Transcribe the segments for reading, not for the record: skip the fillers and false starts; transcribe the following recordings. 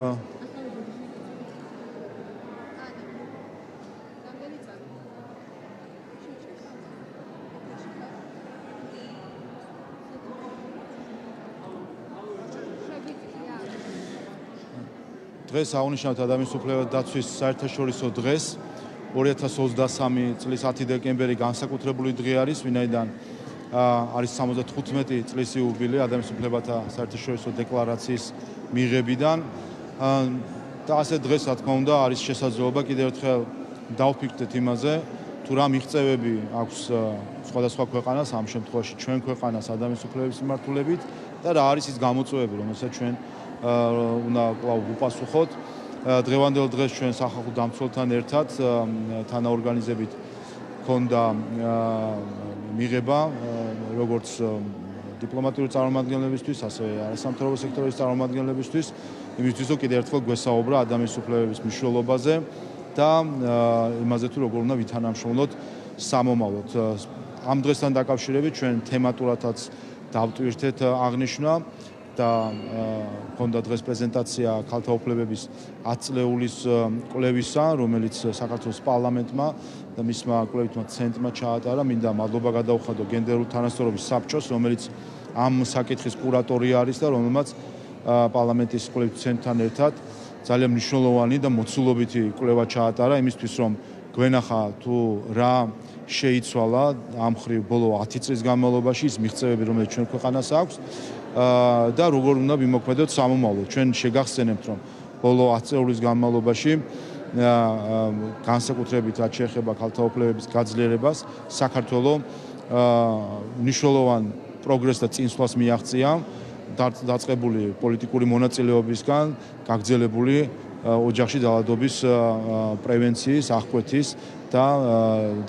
아, დღეს აღნიშნავთ ადამიანის უფლებათა დაცვის საერთაშორისო დღეს 2023 წლის 10 დეკემბერი განსაკუთრებული დღე არის, ვინაიდან არის 75 წლის იუბილე ადამიანის უფლებათა საერთაშორისო დეკლარაციის მიღებიდან და ასე დღეს რა თქმა უნდა არის შესაძლებლობა კიდევ ერთხელ დავფიქრდეთ იმაზე, თუ რა მიღწევები აქვს სხვადასხვა ქვეყანას, ამ შემთხვევაში ჩვენ ქვეყანას ადამიანის უფლებების მიმართულებით და რა არის ის გამოწვევები, რომელსაც ჩვენ უნდა კვლავ ვუპასუხოთ. დღევანდელ დღეს ჩვენ სახალხო დამცველთან ერთად თანაორგანიზებით ქონდა მიღება როგორც დიპლომატიური წარმომადგენლებისთვის, ასევე არასამთავრობო სექტორის წარმომადგენლებისთვის, იმისთვის რომ კიდევ ერთხელ გვესაუბრა ადამიანის უფლებების მნიშვნელობაზე და იმაზე თუ როგორ უნდა ვითანამშრომლოთ სამომავლოდ. ამ დღესთან დაკავშირებით ჩვენ თემატურადაც დავტვირთეთ აღნიშვნა და ქონდა დღეს პრეზენტაცია ქალთა უფლებების 10 წლეულის კვლევისა, რომელიც საქართველოს პარლამენტმა და მისმა კვლევითმა ცენტრმა ჩაატარა. მინდა მადლობა გადაუხადო გენდერული თანასწორობის საბჭოს, რომელიც ამ საკითხის კურატორი არის და რომელმაც პარლამენტის კვლევით ცენტრთან ერთად ძალიან მნიშვნელოვანი და მოცულობითი კვლევა ჩაატარა იმისთვის, რომ გვენახა თუ რა შეიცვალა ამ ხრივ ბოლო 10 წლის განმავლობაში ის მიღწევები, რომელიც ჩვენ ქვეყანას აქვს და როგორ უნდა ვიმოქმედოთ სამომავლოდ. ჩვენ შეგახსენებთ, რომ ბოლო 10 წლის განმავლობაში განსაკუთრებით რაც შეეხება ქალთა უფლებების გაძლიერებას, საქართველოს მნიშვნელოვან პროგრესს და წინსვლას მიაღწია დაწყებული პოლიტიკური მონაწილეობისგან, გაგრძელებული ოჯახში ძალადობის პრევენციის, აღკვეთის და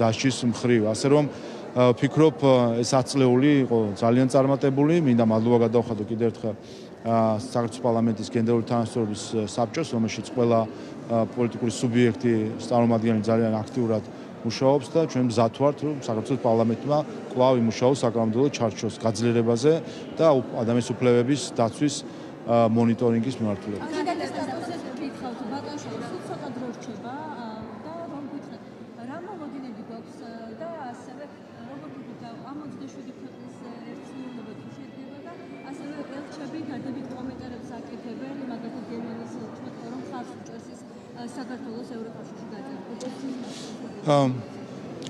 დასჯის მხრივ. ასე რომ ვფიქრობ, ეს 10 წლეული იყო ძალიან წარმატებული. მინდა მადლობა გადავხადო კიდევ ერთხელ საქართველოს პარლამენტის გენდერული თანასწორობის საბჭოს, რომელშიც ყველა პოლიტიკური სუბიექტი წარმომადგენელი ძალიან აქტიურად მუშაობს და ჩვენ მზად ვართ, რომ საქართველოს პარლამენტმა კვლავ იმუშაოს საკანონმდებლო ჩარჩოს გაძლიერებაზე და ადამიანის უფლებების დაცვის მონიტორინგის მიმართულებით.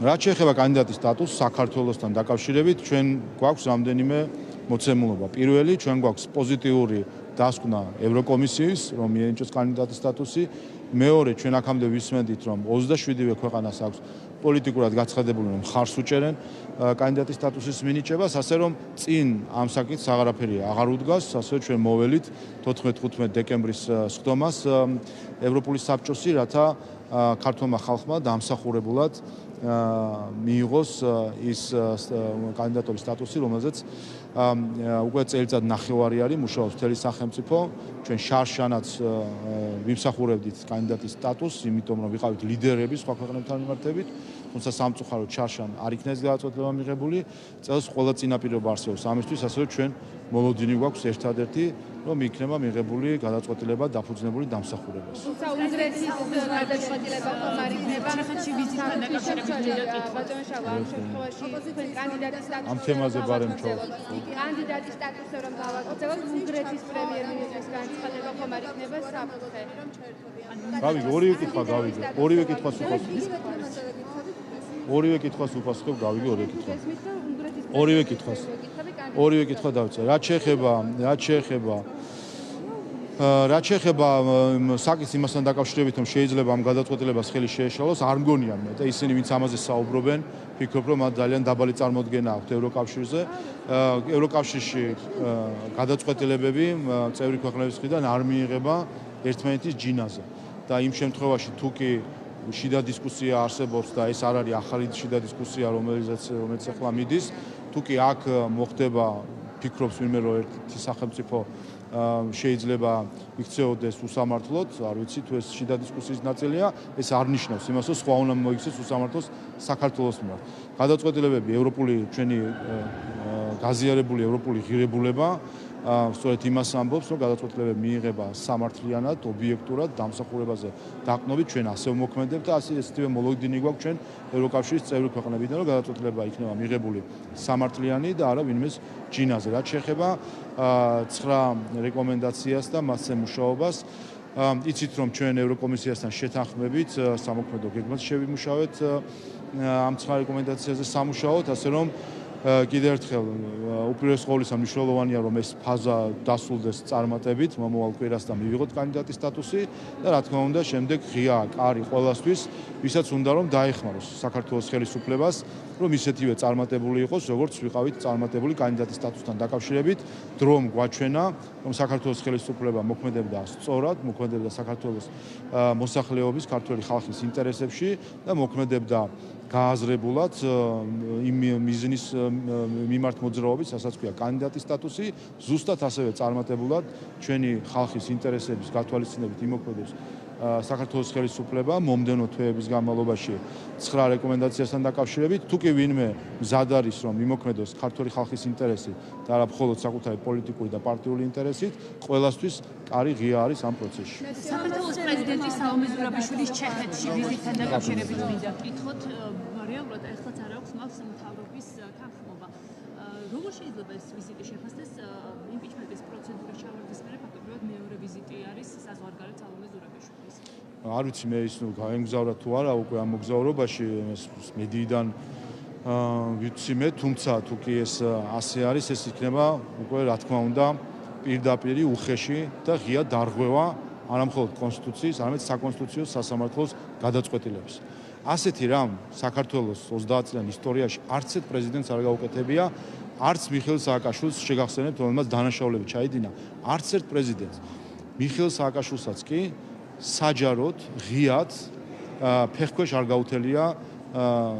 რაც შეეხება კანდიდატის სტატუსს საქართველოსთან დაკავშირებით, ჩვენ გვაქვს რამდენიმე მოცემულობა. პირველი, ჩვენ გვაქვს პოზიტიური დასკვნა ევროკომისიის, რომ მიენიჭოს კანდიდატის სტატუსი. მეორე, ჩვენ აქამდე ვისმენდით, რომ 27-ვე ქვეყანას აქვს პოლიტიკურად გაცხადებული, რომ ხარს უჭერენ კანდიდატის სტატუსის მინიჭებას, ასე რომ წინ ამ საკითხს აღარაფერი აღარ უდგას, ასე ჩვენ მოველით 14-15 დეკემბრის სხდომას ევროპული საბჭოსი, რათა ქართულმა ხალხმა დამსახურებულად მიიღოს ის კანდიდატობის სტატუსი, რომელზეც უკვე წელიწად ნახევარი არის მუშაობს მთელი სახელმწიფო. ჩვენ შარშანაც ვიმსახურებდით კანდიდატის სტატუსს, იმიტომ რომ ვიყავით ლიდერები სხვა ქვეყნებთან მიმართებით, თუმცა სამწუხაროდ შარშან არ იქნა ეს გადაწყვეტილება მიღებული. წელს ყველა წინაპირობა არსებობს ამისთვის, ასე რომ ჩვენ მოლოდინი გვაქვს ერთადერთი, რომ იქნება მიღებული გადაწყვეტილება დაფუძნებული დამსახურებას. ამ თემაზე ბარემ ჩავა. კანდიდატის სტატუსზე რომ გავაკეთებთ, უნგრეთის პრემიერ-მინისტრის განცხადება ხომ არ იქნება საფრთხე? გავიგე, ორივე კითხვა გავიგე. ორივე კითხვას უპასუხებ. ორივე კითხვას უპასუხებ, გავიგე ორივე კითხვა. ორივე კითხვას. ორივე კითხვა დავწერე. რაც შეეხება საკითხს იმასთან დაკავშირებით, რომ შეიძლება ამ გადაწყვეტილებას ხელი შეეშალოს, არ მგონია მე და ისინი, ვინც ამაზე საუბრობენ, ფიქრობ, რომ მათ ძალიან დაბალი წარმოდგენა აქვთ ევროკავშირზე. ევროკავშირში გადაწყვეტილებები წევრი ქვეყნების მხრიდან არ მიიღება ერთმანეთის ჯინაზე და იმ შემთხვევაში თუ კი შიდა დისკუსია არსებობს და ეს არ არის ახალი შიდა დისკუსია, რომელიც ახლა მიდის, თუ კი აქ მოხდება, ფიქრობს ვინმე რომ ერთი სახელმწიფო შეიძლება იქცეოდეს უსამართლოდ, არ ვიცი თუ ეს შიდა დისკუსიის ნაწილია, ეს არ ნიშნავს იმას, რომ სხვა უნდა მოიქცეს უსამართლოს საქართველოს მიმართ. გადაწყვეტილებები ევროპული ჩვენი გაზიარებული ევროპული ღირებულება სწორედ იმას ამბობს, რომ გადაწყვეტილებები მიიღება სამართლიანად, ობიექტურად, დამსახურებაზე დაყნობით, ჩვენ ასე ვმოქმედებთ და ესეთივე მოლოდინი გვაქვს ჩვენ ევროკავშირის წევრი ქვეყნებიდან, რომ გადაწყვეტილება იქნება მიღებული სამართლიანი და არა ვინმეს ჯინაზე. რაც შეეხება 9 რეკომენდაციას და მასზე მუშაობას, იცით რომ ჩვენ ევროკომისიასთან შეთანხმებით სამოქმედო გეგმას შევიმუშავეთ ამ 9 რეკომენდაციაზე სამუშაოდ, ასე რომ კიდევ ერთხელ უპირველეს ყოვლისა მნიშვნელოვანია რომ ეს ფაზა დასრულდეს წარმატებით, მომავალ კვირას და მივიღოთ კანდიდატის სტატუსი და რა თქმა უნდა შემდეგ ღია კარი ყველასთვის, ვისაც უნდა რომ დაეხმაროს საქართველოს ხელისუფლებას, რომ ისეთივე წარმატებული იყოს, როგორც ვიყავით წარმატებული კანდიდატის სტატუსთან დაკავშირებით, დრომ გვაჩვენა, რომ საქართველოს ხელისუფლება მოქმედებდა სწორად, მოქმედებდა საქართველოს მოსახლეობის, ქართველი ხალხის ინტერესებში და მოქმედებდა გააზრებულად იმ მიზნის მიმართ მოძრაობით, რასაც ქვია კანდიდატის სტატუსი, ზუსტად ასევე წარმატებულად ჩვენი ხალხის ინტერესების გათვალისწინებით იმოქმედებს საქართველოს ხელისუფლება მომდევნო თვეების განმავლობაში 9 რეკომენდაციასთან დაკავშირებით, თუ კი ვინმე მზად არის რომ იმოქმედოს ქართული ხალხის ინტერესი და არა მხოლოდ საკუთარი პოლიტიკური და პარტიული ინტერესით, ყველასთვის კარი ღია არის ამ პროცესში. საქართველოს პრეზიდენტი სალომე ზურაბიშვილის ჩეხეთში ვიზიტთან დაკავშირებით მინდა ვკითხოთ, რეალურად ეხლაც არ აქვს მას მთავრობის თანხმობა. როგორ შეიძლება ეს ვიზიტი შეფასდეს იმპიჩმენტის პროცედურის ჩავარდის მერე ფაქტობრივად მეორე ვიზიტი არის საზღვარგარეთ სალომე ზურაბიშვილის? არ ვიცი მე ის გაემგზავრა თუ არა უკვე ამ მოგზაურობაში მედიიდან ვიცი მე, თუმცა თუ კი ეს ასე არის, ეს იქნება უკვე რა თქმა უნდა პირდაპირი უხეში და ღია დარღვევა არა მხოლოდ კონსტიტუციის, არამედ საკონსტიტუციო სასამართლოს გადაწყვეტილების. ასეთი რამ საქართველოს 30 წლიან ისტორიაში არც ერთ პრეზიდენტს არ გაუკეთებია, არც მიხეილ სააკაშვილს შეგახსენებთ, რომელმაც დანაშაულები ჩაიდინა, არც ერთ პრეზიდენტს. მიხეილ სააკაშვილსაც კი საჯაროდ, ღიად ფეხქვეშ არ გაუთელია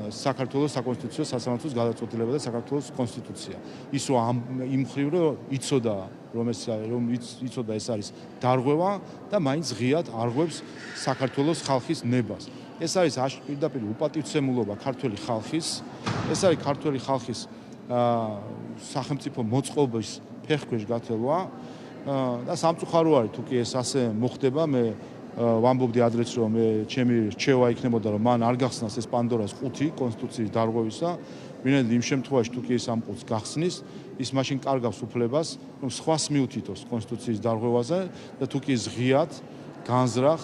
საქართველოს საკონსტიტუციო სასამართლოს გადაწყვეტილება და საქართველოს კონსტიტუცია. ის რომ იმ მხრივ რომ იცოდა ეს არის დარღვევა და მაინც ღიად არღვევს საქართველოს ხალხის ნებას. ეს არის პირდაპირ უპატივცემულობა ქართველი ხალხის, ეს არის ქართველი ხალხის სახელმწიფო მოწყობის ფეხქვეშ გათელვა და სამწუხარო არის თუ კი ეს ასე მოხდება, მე ვამბობდი ადრეც რომ ჩემი რჩევა იქნებოდა რომ მან არ გახსნას ეს პანდორას ყუთი კონსტიტუციის დარღვევისა, ვინაიდან იმ შემთხვევაში თუ კი ეს ამ ყუთს გახსნის, ის მაშინ კარგავს უფლებას რომ სხვას მიუთითოს კონსტიტუციის დარღვევაზე და თუ კი ღიად განზრახ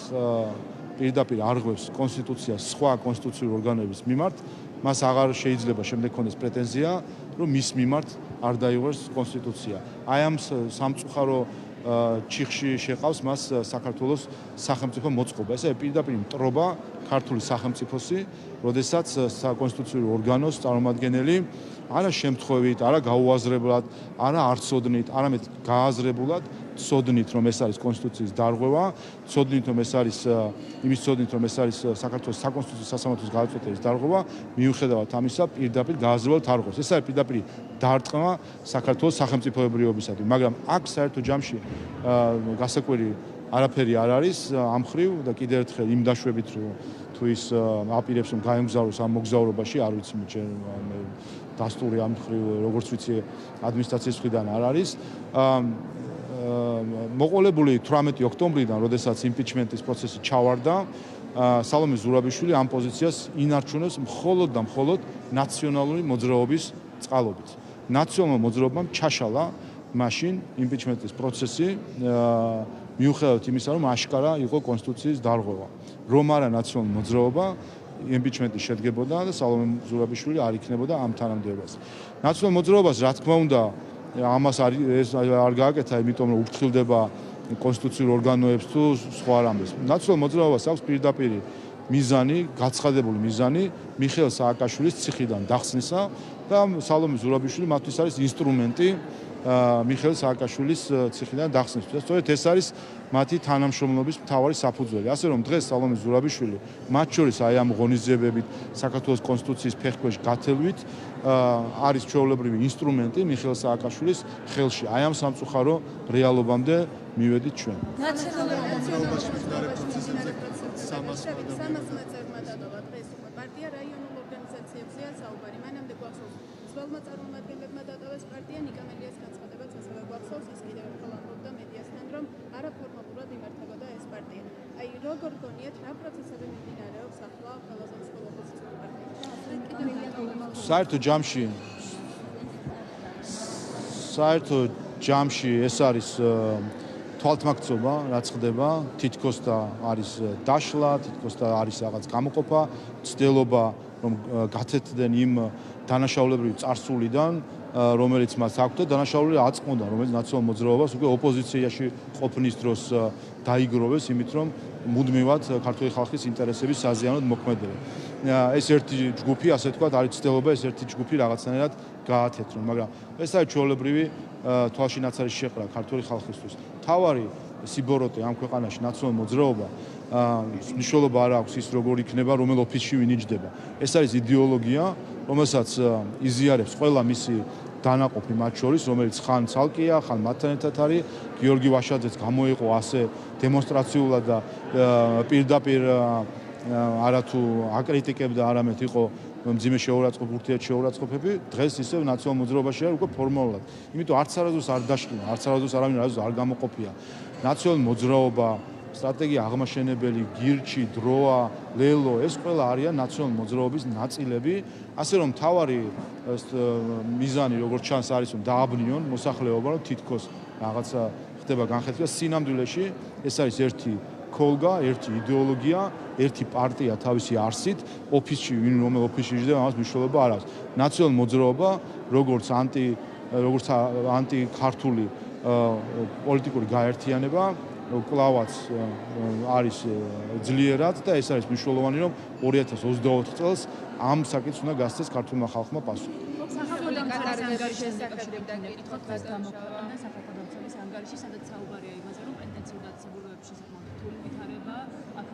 პირდაპირ არღვევს კონსტიტუციას სხვა კონსტიტუციური ორგანოების მიმართ, მას აღარ შეიძლება შემდეგ ქონდეს პრეტენზია, რომ მის მიმართ არ დაიღოს კონსტიტუცია. აი ამ სამწუხარო ჩიხში შეყავს მას საქართველოს სახელმწიფო მოწყობა. ესე პირდაპირ მტრობა ქართული სახელმწიფოსი, როდესაც საკონსტიტუციურ ორგანოს წარმომადგენელი არა შემთხვევით, არა გაუაზრებლად, არა არცოდნით, არამედ გააზრებულად ცოდნით, რომ ეს არის კონსტიტუციის დარღვევა, ცოდნით, რომ ეს არის საქართველოს საკონსტიტუციო სასამართლოს გადაწყვეტილების დარღვევა, მიუხედავად ამისა, პირდაპირ გააზრებულად არ ყოფს. ეს არის პირდაპირ დარტყმა საქართველოს სახელმწიფოებრიობისადმი, მაგრამ აქ საერთო ჯამში გასაკვირი არაფერი არ არის ამ მხრივ და კიდევ ერთხელ იმ დაშვებით, რომ თუ ის აპირებს რომ გაემგზავროს ამ მოგზაურობაში, არ ვიცი მე დასტური ამ მხრივ როგორც ვიცი ადმინისტრაციის მხრიდან არ არის. მოყოლებული 18 ოქტომბრიდან, როდესაც იმპიჩმენტის პროცესი ჩავარდა, სალომე ზურაბიშვილი ამ პოზიციას ინარჩუნებს მხოლოდ და მხოლოდ ნაციონალური მოძრაობის წყალობით. ნაციონალურ მოძრაობამ ჩაშალა მაშინ იმპიჩმენტის პროცესი მიუხედავად იმისა, რომ აშკარა იყო კონსტიტუციის დარღვევა. რომ არა ნაციონალური მოძრაობა იმპიჩმენტი შედგებოდა და სალომე ზურაბიშვილი არ იქნებოდა ამ თანამდებობას. ნაციონალურ მოძრაობას რა თქმა უნდა ამას არ გააკეთა, იმიტომ რომ უფრთხილდება კონსტიტუციურ ორგანოებს თუ სხვა რამეს. ნაციონალურ მოძრაობას აქვს პირდაპირ მიზანი, გაცხადებული მიზანი მიხეილ სააკაშვილის ციხიდან დახსნისა და სალომე ზურაბიშვილი მათთვის არის ინსტრუმენტი მიხეილ სააკაშვილის ციხიდან დახსნისთვის. სწორედ ეს არის მათი თანამშრომლობის მთავარი საფუძველი. ასე რომ დღეს სალომე ზურაბიშვილი მათ შორის აი ამ ღონისძიებებით საქართველოს კონსტიტუციის ფეხქვეშ გათელვით არის ჩვეულებრივი ინსტრუმენტი მიხეილ სააკაშვილის ხელში. აი ამ სამწუხარო რეალობამდე მივედით ჩვენ. ნაციონალურობაში მდგარი პროცესებზე 300 მეწერმა დადობა დღეს უკვე პარტია რაიონულ ორგანიზაციებზეა საუბარი. მანამდე გვახსოვს ძველმა წარმომადგენლებმა დადავეს პარტია ნიკამელიას განცხადებაც ასევე გვახსოვს, ის კიდევ ერთხელ ამბობდა მედიასთან, რომ არაფორმალურად იმართებოდა ეს პარტია. აი, როგორ გონიათ, რა პროცესები მიმდინარეობს ახლა ყველაზე მსხვილ ოპოზიციურ პარტიებში? საერთო ჯამში ეს არის თვალთმაქცობა, რაც ხდება, თითქოს და არის დაშლა, თითქოს და არის რაღაც გამოყოფა, ცდილობა რომ გათეთდნენ იმ დანაშაულებრივი წარსულიდან, რომელიც მას აქვს და დანაშაულები აწმოდა, რომელიც ნაციონალურ მოძრაობას უკვე ოპოზიციაში ყოფნის დროს დაიგროვეს, იმით რომ მუდმივად ქართული ხალხის ინტერესების საზიანოდ მოქმედებენ. ეს ერთი ჯგუფი, ასე ვთქვათ, არის ცდილობა ეს ერთი ჯგუფი რაღაცნაირად გაათეთრონ, მაგრამ ეს არის ჩვეულებრივი თვალშინაცარის შეყრა ქართული ხალხისთვის. თავარი სიბოროტე ამ ქვეყანაში ნაციონალურ მოძრაობა მნიშვნელობა არ აქვს ის როგორ იქნება, რომელ ოფისში ვინიჯდება. ეს არის იდეოლოგია, რომელსაც იზიარებს ყველა მისი დანაყოფი მათ შორის, რომელიც ხან ცალკეა, ხან მათთან ერთად არის. გიორგი ვაშაძეც გამოიყო ასე დემონსტრაციულად და პირდაპირ არათუ აკრიტიკებდა, არამედ იყო მძიმე შეურაცხყოფ, ურთიერთშეურაცხყოფები, დღეს ისევ ნაციონალურ მოძრაობაში არის უკვე ფორმალურად. იმიტომ არც არასდროს არ დაშლინა, არც არასდროს არავინ არ გამოყოფია. ნაციონალურ მოძრაობა, სტრატეგია აღმაშენებელი, გირჩი, დროა, ლელო, ეს ყველა არიან ნაციონალურ მოძრაობის ნაწილები, ასე რომ თავარი მიზანი როგორც ჩანს არის რომ დააბნიონ მოსახლეობა, რომ თითქოს რაღაცა ხდება განხეთქილება სინამდვილეში, ეს არის ერთი ქოლგა, ერთი იდეოლოგია, ერთი პარტია თავისი არსით, ოფისში რომელ ოფისში იჯდება, ამას მნიშვნელობა არ აქვს. ნაციონალურ მოძრაობა, როგორც ანტიქართული პოლიტიკური გაერთიანება, კლავაც არის ძლიერად და ეს არის მნიშვნელოვანი, რომ 2024 წელს ამ საკითხს უნდა გასცეს ქართულმა ხალხმა პასუხი. საქართველოს კატარის ანგარიშის დაკავშირებიდან კითხოთ დღეს გამოქვეყნდა საქართველოს ანგარიში, სადაც საუბარია იმაზე, რომ პენტენციურ დაწესებულებებში საკმაოდ რთული ვითარება, აქ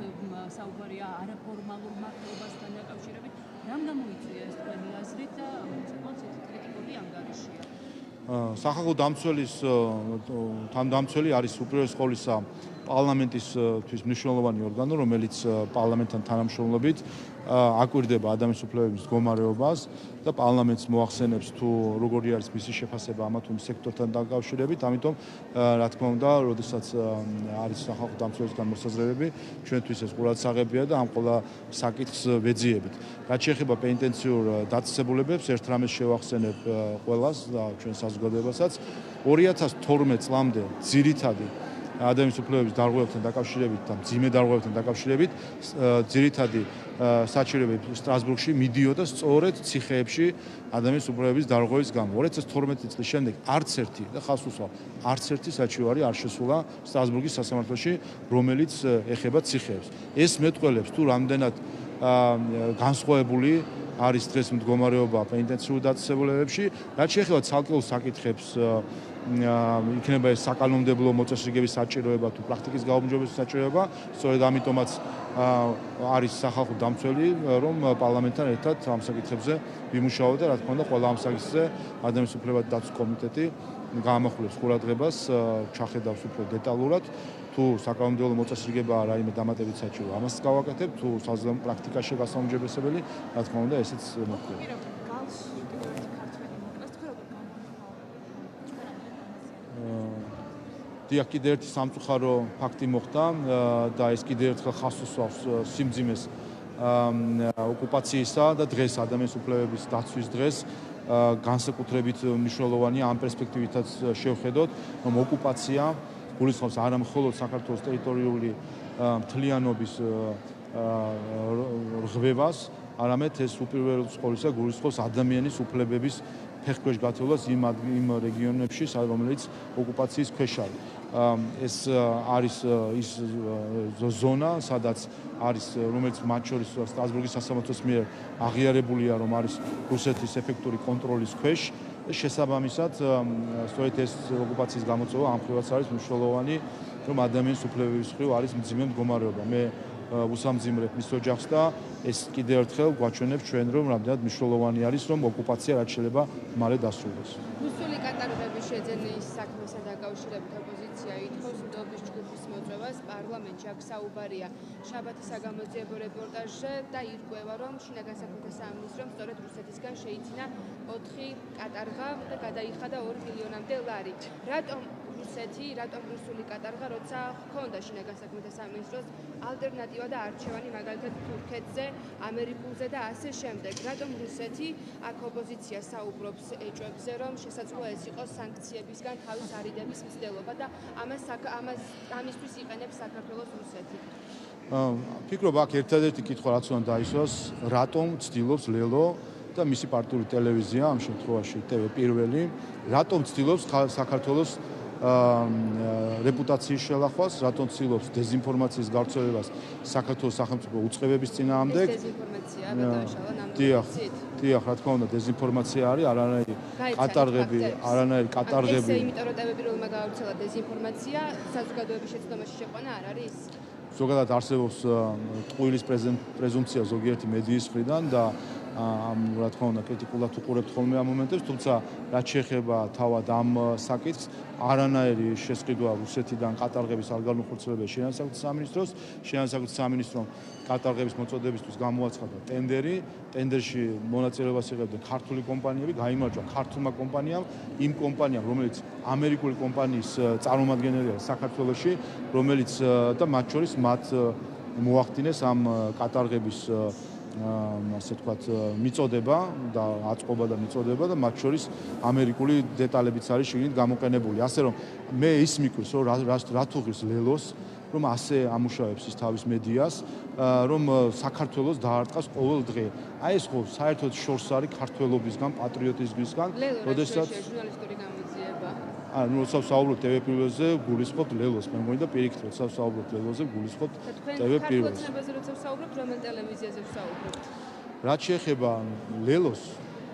საუბარია არაფორმალურ მართლობასთან დაკავშირებით. რამ გამოიწვია ეს თქვენი აზრით და საკმაოდ კრიტიკული ანგარიშია? სახალხო დამცველის თანდამცველი არის უპირველეს ყოვლისა პარლამენტისთვის მნიშვნელოვანი ორგანო, რომელიც პარლამენტთან თანამშრომლობით აკვირდება ადამიანის უფლებების მდგომარეობას და პარლამენტს მოახსენებს თუ როგორი არის მისი შეფასება ამა თუ იმ სექტორთან დაკავშირებით. ამიტომ, რა თქმა უნდა, როდესაც არის სახალხო დამცველისგან მოსაზრებები, ჩვენთვის ეს ყურადსაღებია და ამ ყველა საკითხს ვეძიებით. რაც შეეხება პენტენციურ დაწესებულებებს, ერთ რამეს შევახსენებ ყველას და ჩვენ საზოგადოებასაც, 2012 წლამდე ძირითადი ადამიანის უფლებების დარღვევებთან დაკავშირებით და მძიმე დარღვევებთან დაკავშირებით ძირითადი საჩირებები სტრასბურგში მიდიოდა სწორედ ციხეებში ადამიანის უფლებების დარღვევის გამო. 2012 წლის შემდეგ არც ერთი და ხალხს უსვამ, არც ერთი საჩივარი არ შესულა სტრასბურგის სასამართლოში, რომელიც ეხება ციხეებს. ეს მეტყველებს თუ რამდენად განსხვავებული არის დღეს მდგომარეობა პენტენციურ დაწესებულებებში, რაც შეეხება ცალკეულ საკითხებს იქნება ეს საკანონმდებლო მოწესრიგების საჭიროება თუ პრაქტიკის გაუმჯობესების საჭიროება, სწორედ ამიტომაც არის სახალხო დამცველი, რომ პარლამენტთან ერთად ამ საკითხებზე ვიმუშაოთ და რა თქმა უნდა, ყველა ამ საკითხზე ადამიანის უფლებათა დაცვის კომიტეტი გაამახვილებს ყურადღებას, ჩახედავს უფრო დეტალურად, თუ საკანონმდებლო მოწესრიგება რაიმე დამატებით საჭირო, ამას გავაკეთებ, თუ საზოგადო პრაქტიკაში გასაუმჯობესებელი, რა თქმა უნდა, ესეც მოხდება. დიახ, კიდევ ერთი სამწუხარო ფაქტი მოხდა და ეს კიდევ ერთხელ ხაზს უსვავს სიმძიმეს ოკუპაციისა და დღეს ადამიანის უფლებების დაცვის დღეს განსაკუთრებით მნიშვნელოვანია ამ პერსპექტივითაც შევხედოთ, რომ ოკუპაცია გულისხმობს არა მხოლოდ საქართველოს ტერიტორიული მთლიანობის რღვევას, არამედ ეს უპირველეს ყოვლისა გულისხმობს ადამიანის უფლებების ფეხქვეშ გათვლას იმ რეგიონებში, რომელიც ოკუპაციის ქვეშ არის. ეს არის ის ზონა, სადაც არის, რომელიც მათ შორის სტრასბურგის სასამართლოს მიერ აღიარებულია, რომ არის რუსეთის ეფექტური კონტროლის ქვეშ. შესაბამისად, სწორედ ეს ოკუპაციის გამოწვევა ამ მხრივაც არის მნიშვნელოვანი, რომ ადამიანის უფლებების მხრივ არის მძიმე მდგომარეობა. მე უსამძიმრებ მის ოჯახს და ეს კიდევ ერთხელ გვაჩვენებს ჩვენ, რომ რამდენად მნიშვნელოვანი არის, რომ ოკუპაცია რაც შეიძლება მალე დასრულდეს. რუსული კატალოგების შეძენის საქმესთან დაკავშირებით ოპოზიცია ითხოვს ნდობის ჯგუფის მოწვევას პარლამენტში. აქ საუბარია შაბათის საგამოძიებო რეპორტაჟზე და ირკვევა, რომ შინაგან საქმეთა სამინისტრომ სწორედ რუსეთისგან შეიძინა 4 კატარღა და გადაიხადა 2 მილიონამდე ლარი. რატომ რუსული კატარღა, როცა ჰქონდა შინაგან საქმეთა სამინისტროს ალტერნატივა და არჩევანი, მაგალითად თურქეთზე, ამერიკულზე და ასე შემდეგ. რატომ რუსეთი აქ ოპოზიცია საუბრობს ეჭვებზე, რომ შესაძლოა ეს იყოს სანქციებისგან თავის არიდების მცდელობა და ამისთვის იყენებს საქართველოს რუსეთი. ფიქრობ, აქ ერთადერთი კითხვა რაც უნდა დაისვას, რატომ ცდილობს ლელო და მისი პარტიული ტელევიზია, ამ შემთხვევაში TV პირველი, რატომ ცდილობს საქართველოს რეპუტაციის შელახვას, რატომ ცდილობს დეზინფორმაციის გავრცელებას საქართველოს სახელმწიფო უწყებების წინააღმდეგ. დეზინფორმაცია, ბატონშალა, დიახ, რა თქმა უნდა, დეზინფორმაცია არის, არანაირი კატარღები. ესე იმიტომ რომ TV პირველმა გაავრცელა დეზინფორმაცია, საზოგადოების შეცდომაში შეყვანა არ არის? ზოგადად არსებობს ტყუილის პრეზუმპცია ზოგიერთი მედიის მხრიდან და რა თქმა უნდა კრიტიკულად უყურებთ ხოლმე ამ მომენტებს, თუმცა რაც შეეხება თავად ამ საკითხს, არანაირი შესყიდვა რუსეთიდან კატარღების არ განუხორციელებია შინაგან საქმეთა სამინისტროს. შინაგან საქმეთა სამინისტრომ კატარღების მოწოდებისთვის გამოაცხადა ტენდერი. ტენდერში მონაწილეობას იღებდნენ ქართული კომპანიები, გაიმარჯვა ქართულმა კომპანიამ, იმ კომპანიამ, რომელიც ამერიკული კომპანიის წარმომადგენელია საქართველოში, რომელიც და მათ შორის მათ მოახდინეს ამ კატარღების ასე თქვათ მიწოდება და აწყობა და მიწოდება და მათ შორის ამერიკული დეტალებიც არის შიგნით გამოყენებული. ასე რომ მე ის მიკვირს, რომ რა თუ ღირს ლელოს, რომ ასე ამუშავებს ის თავის მედიას, რომ საქართველოს დაარტყას ყოველ დღე. აი ეს ხო საერთოდ შორს არის ქართველობისგან, პატრიოტიზმისგან, როდესაც ჟურნალისტური გამოძიება. როცა ვსაუბრობ TV პირველზე, გულისხმობთ ლელოს. მე მგონი და პირიქით, როცა ვსაუბრობ ლელოზე, გულისხმობთ TV პირველზე. ქართულ ცნებაზე როცა ვსაუბრობთ, რომელ ტელევიზიაზე ვსაუბრობთ? რაც შეეხება ლელოს,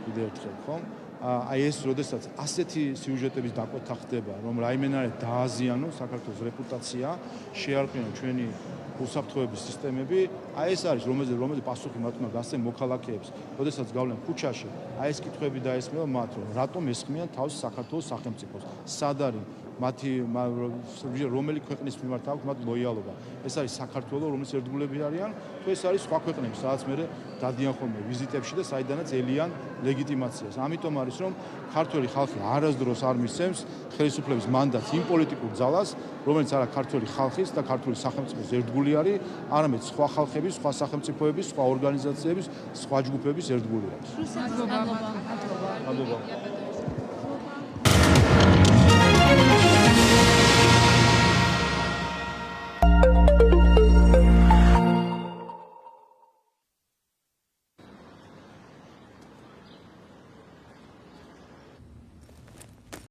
კიდევ ერთხელ, ხო? აი ეს როდესაც ასეთი სიუჟეტების დაკვეთა ხდება, რომ რაიმენარად დააზიანოს საქართველოს რეპუტაცია, შეარყიონ ჩვენი უსაფრთხოების სისტემები, აი ეს არის რომელიც პასუხი მათ უნდა გასცენ მოქალაქეებს. როდესაც გავლენ ქუჩაში, აი ეს კითხვები დაესმევა მათ, რომ რატომ ესხმიან თავს საქართველოს სახელმწიფოს. სად არის მათი რომელი ქვეყნის მიმართ აქვს მათ ლოიალობა. ეს არის საქართველო, რომლის ერთგულები არიან, თუ ეს არის სხვა ქვეყნები, სადაც მე დადიან ხოლმე ვიზიტებში და საიდანაც ელიან ლეგიტიმაციას. ამიტომ არის რომ ქართველი ხალხი არასდროს არ მისცემს ხელისუფლების მანდატს იმ პოლიტიკურ ძალას, რომელიც არა ქართველი ხალხის და ქართული სახელმწიფოს ერთგული არის, არამედ სხვა ხალხების, სხვა სახელმწიფოების, სხვა ორგანიზაციების, სხვა ჯგუფების ერთგული არის. მადლობა.